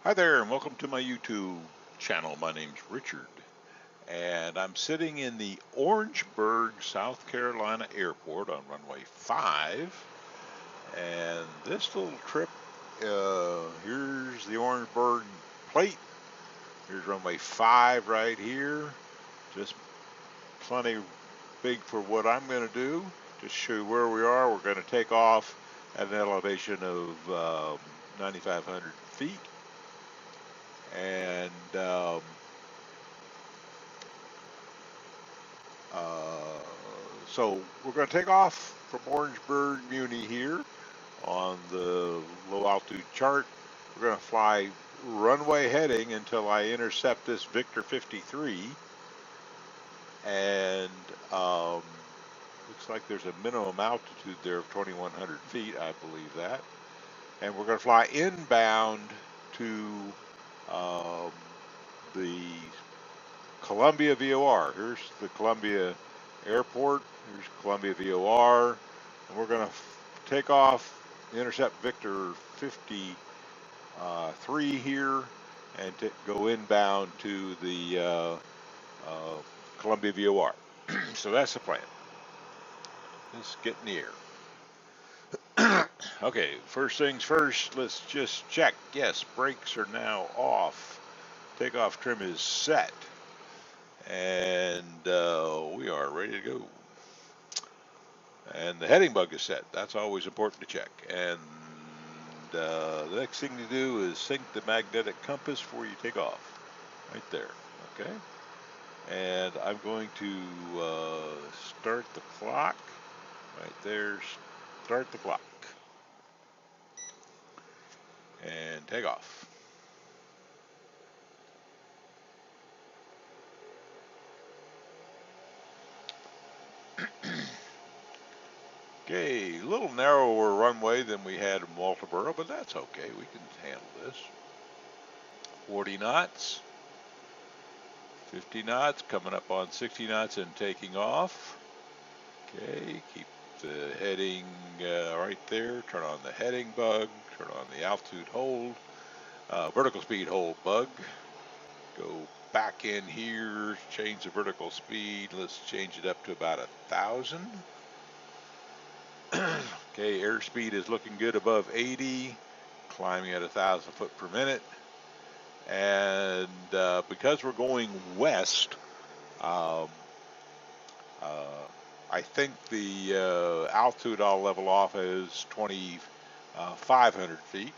Hi there, and welcome to my YouTube channel. My name's Richard, and I'm sitting in the Orangeburg, South Carolina airport on runway 5. And this little trip, here's the Orangeburg plate. Here's runway 5 right here. Just plenty big for what I'm going to do. Just show you where we are. We're going to take off at an elevation of 9,500 feet. And so we're going to take off from Orangeburg, Muni here on the low altitude chart. We're going to fly runway heading until I intercept this Victor 53. And looks like there's a minimum altitude there of 2,100 feet, I believe that. And we're going to fly inbound to the Columbia VOR. Here's the Columbia Airport. Here's Columbia VOR. And we're going to take off, intercept Victor 53 here, and go inbound to the Columbia VOR. So that's the plan. Let's get in the air. Okay, first things first, let's just check. Yes, brakes are now off. Takeoff trim is set. And we are ready to go. And the heading bug is set. That's always important to check. And the next thing to do is sync the magnetic compass before you take off. Right there. Okay. And I'm going to start the clock. Right there. Start the clock. And take off. Okay, a little narrower runway than we had in Walterboro, but that's okay. We can handle this. 40 knots, 50 knots, coming up on 60 knots and taking off. Okay, keep the heading right there. Turn on the heading bug. Turn on the altitude hold. Vertical speed hold bug. Go back in here, change the vertical speed. Let's change it up to about 1,000. Okay, airspeed is looking good above 80, climbing at 1,000 foot per minute. And because we're going west, I think the altitude I'll level off is 2,500 feet,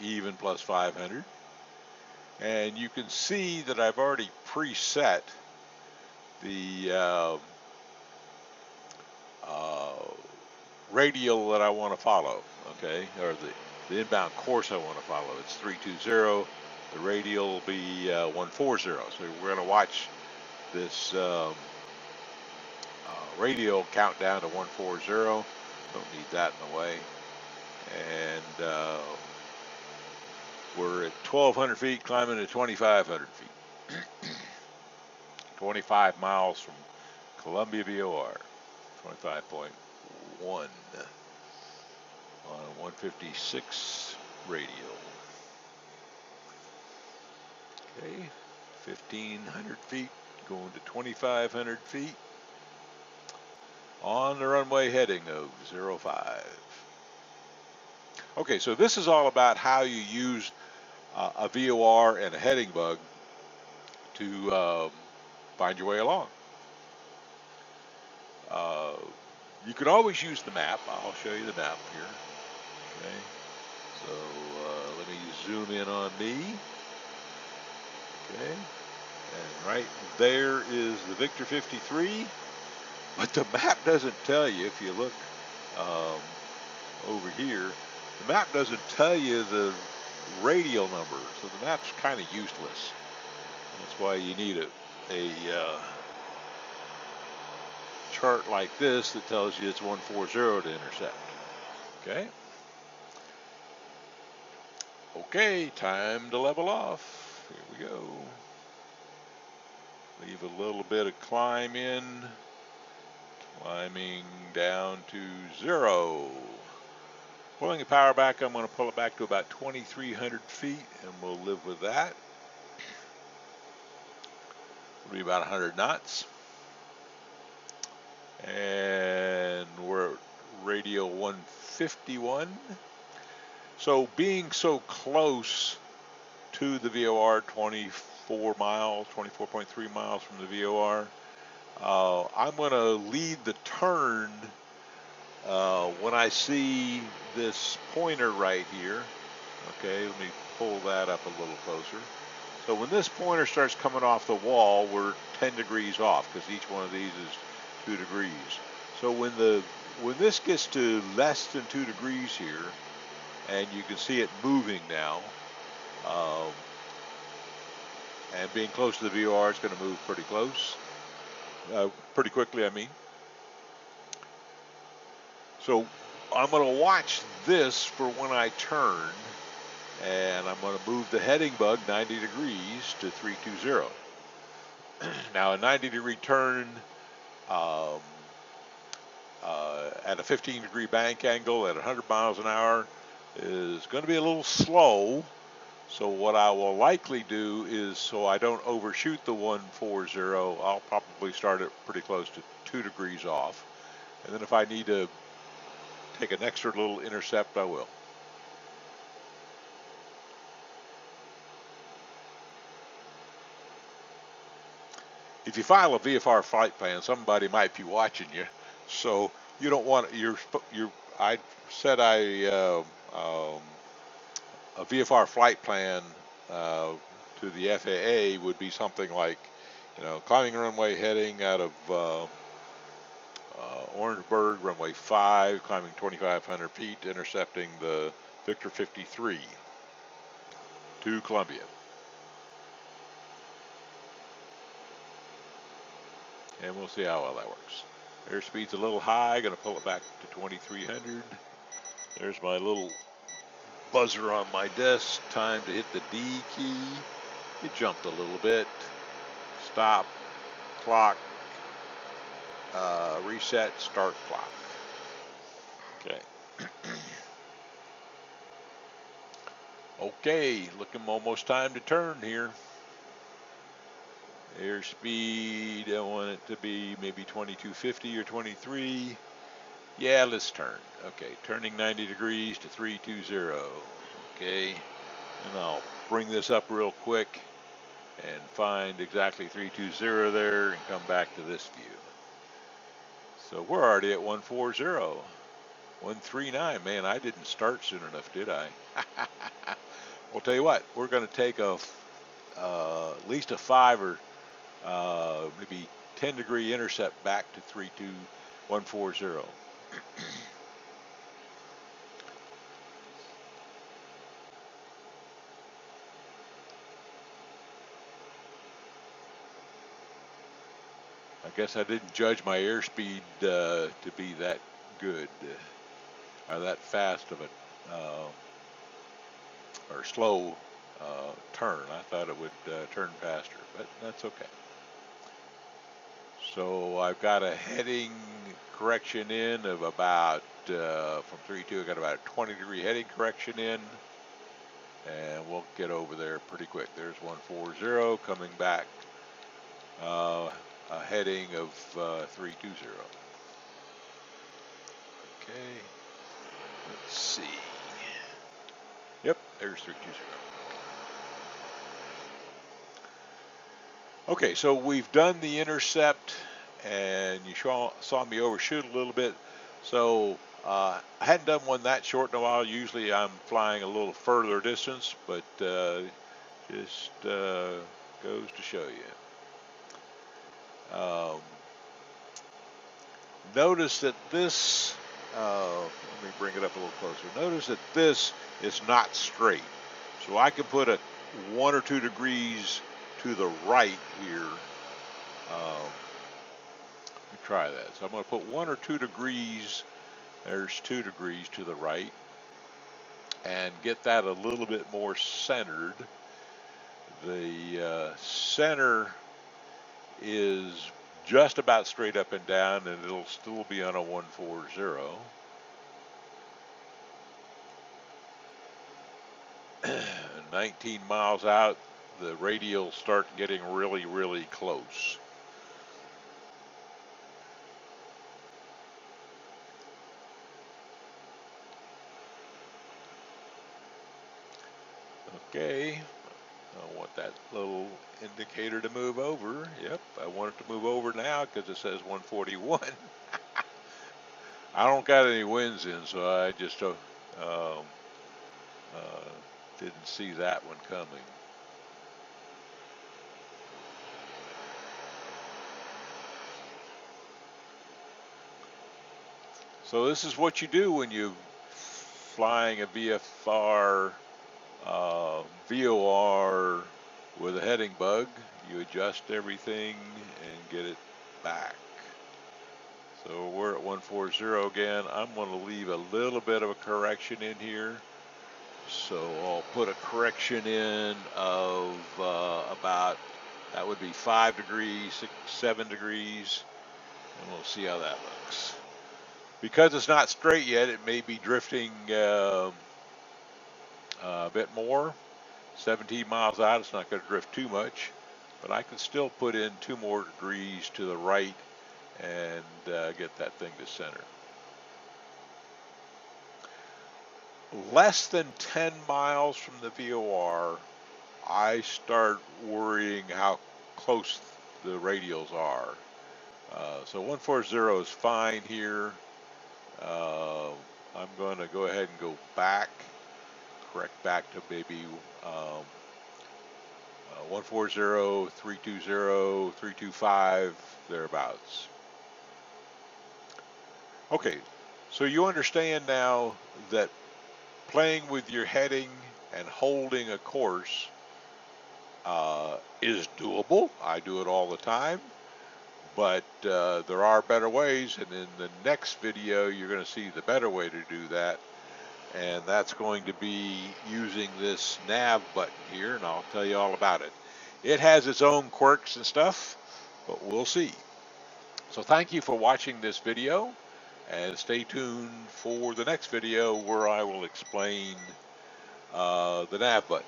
even plus 500. And you can see that I've already preset the radial that I want to follow, okay, or the inbound course I want to follow. It's 320. The radial will be 140. So we're going to watch this radial count down to 140. Don't need that in the way. And we're at 1,200 feet, climbing to 2,500 feet. 25 miles from Columbia VOR. 25.1 on 156 radial. Okay, 1,500 feet going to 2,500 feet on the runway heading of 05. Okay, so this is all about how you use a VOR and a heading bug to find your way along. You can always use the map. I'll show you the map here. Okay, so let me zoom in on me. Okay, and right there is the Victor 53. But the map doesn't tell you, if you look over here, the map doesn't tell you the radial number. So the map's kind of useless. That's why you need a chart like this that tells you it's 140 to intercept. Okay. Okay, time to level off. Here we go. Leave a little bit of climb in. Climbing down to 0. Pulling the power back, I'm going to pull it back to about 2,300 feet, and we'll live with that. It'll be about 100 knots. And we're at radio 151. So being so close to the VOR, 24 miles, 24.3 miles from the VOR, I'm going to lead the turn when I see this pointer right here. Okay, let me pull that up a little closer. So when this pointer starts coming off the wall, we're 10 degrees off because each one of these is 2 degrees. So when this gets to less than 2 degrees here, and you can see it moving now, and being close to the VOR, it's going to move pretty close, pretty quickly, I mean. So I'm going to watch this for when I turn, and I'm going to move the heading bug 90 degrees to 320. Now a 90-degree turn at a 15-degree bank angle at 100 miles an hour is going to be a little slow. So what I will likely do is, so I don't overshoot the 140, I'll probably start it pretty close to 2 degrees off. And then if I need to take an extra little intercept, I will. If you file a VFR flight plan, somebody might be watching you. So you don't want, I said a VFR flight plan to the FAA would be something like, climbing runway heading out of Orangeburg, runway 5, climbing 2,500 feet, intercepting the Victor 53 to Columbia. And we'll see how well that works. Airspeed's a little high, going to pull it back to 2,300. There's my little buzzer on my desk. Time to hit the D key. It jumped a little bit. Stop, clock, reset, start clock. Okay. Okay, looking almost time to turn here. Airspeed, I want it to be maybe 2250 or 23. Yeah, let's turn. Okay, turning 90 degrees to 320. Okay, and I'll bring this up real quick and find exactly 320 there and come back to this view. So we're already at 140. 139. Man, I didn't start soon enough, did I? Well, tell you what, we're going to take at least a 5 or maybe 10-degree intercept back to 140. I guess I didn't judge my airspeed to be that good or that fast of a or slow turn. I thought it would turn faster, but that's okay. So I've got a heading correction in of about, from 3.2, I got about a 20-degree heading correction in, and we'll get over there pretty quick. There's 140 coming back, a heading of 320. Okay, let's see. Yep, there's 320. Okay, so we've done the intercept, and you saw me overshoot a little bit. So I hadn't done one that short in a while. Usually I'm flying a little further distance, but just goes to show you. Notice that this, let me bring it up a little closer. Notice that this is not straight. So I can put a 1 or 2 degrees to the right here. Let me try that. So I'm going to put 1 or 2 degrees. There's 2 degrees to the right, and get that a little bit more centered. The center is just about straight up and down, and it'll still be on a 140. 19 miles out, the radials start getting really, really close. Okay, I want that little indicator to move over. Yep, I want it to move over now because it says 141. I don't got any winds in, so I just uh, didn't see that one coming. So this is what you do when you flying a VFR, VOR with a heading bug. You adjust everything and get it back. So we're at 140 again. I'm going to leave a little bit of a correction in here. So I'll put a correction in of about, that would be 5 degrees, 6, 7 degrees, and we'll see how that looks. Because it's not straight yet, it may be drifting a bit more. 17 miles out, it's not going to drift too much, but I can still put in 2 more degrees to the right and get that thing to center. Less than 10 miles from the VOR, I start worrying how close the radials are. So 140 is fine here. I'm going to go ahead and go back, correct back to maybe 140, 320, 325, thereabouts. Okay, so you understand now that playing with your heading and holding a course is doable. I do it all the time, but there are better ways, and in the next video you're going to see the better way to do that, and that's going to be using this nav button here, and I'll tell you all about it. It has its own quirks and stuff, but we'll see. So thank you for watching this video, and stay tuned for the next video where I will explain the nav button.